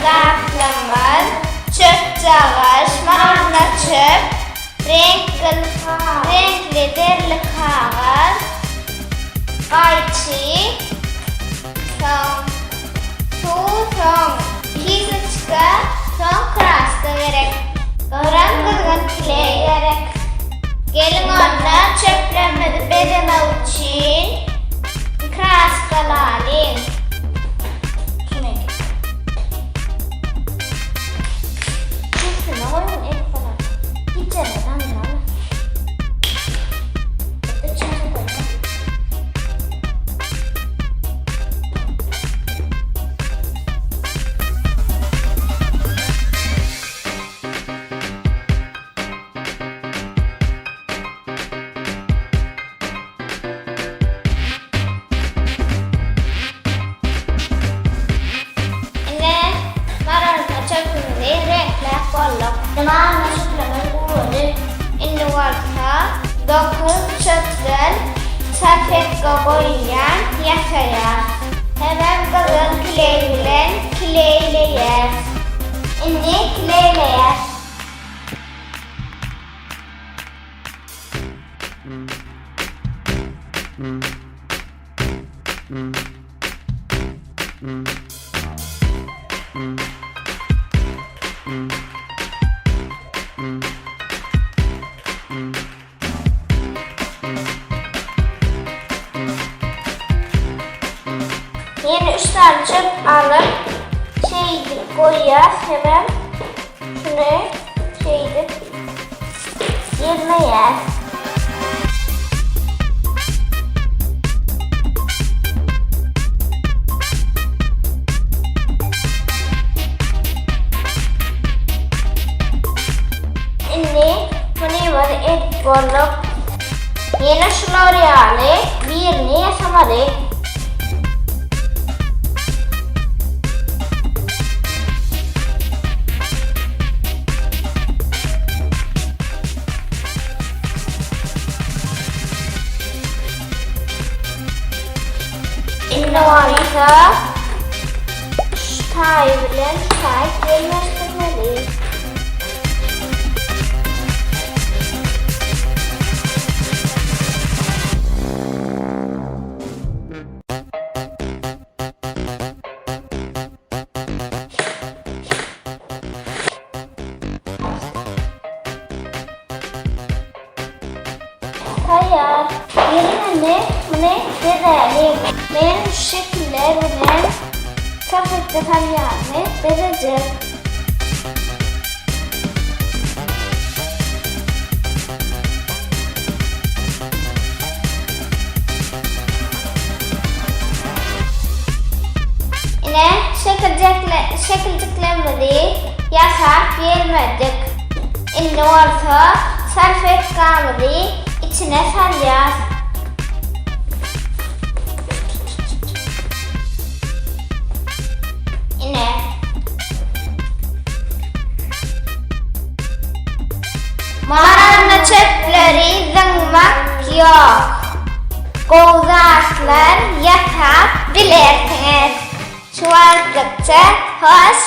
kaplamar, çöp çağış, marulna çöp, renkli derli kağıt, qayçı, son kizicka, son kraska gerek. Doğran kızgın kiley gerek. Gelin onunla çöplemedi bedeme için kraskalayın. Şuna gel. Şuna koyun et falan. Hiç yerden mi abi? İçine koyun. Demağına şüphemen uğradı. İndi varsa dokuz çöpten sarfetka koyuyan yaşayar. Hemen kızın kileyleyer. İndi kileyleyer. Yeni 3 tane çöp alıp koyuyor. Hemen şunu yerine yer. Şimdi bunu var et koyduk. Yeni şunları alıp birini yaşamadık. İndi varsa tay bilen tay yerleştirmeliyiz. Hayır, yerine bunu verelim. Ben şu şekilde bilen sarfette taryağını vereceğim. Yine şekilciklerimizi yasak vermedik. Şimdi varsa sarfetkamızı içine saracağız. Yine mağaranın çöpleri zıngmak yok. Kovzaklar yakap bilirsiniz. Şu varlıkça hoş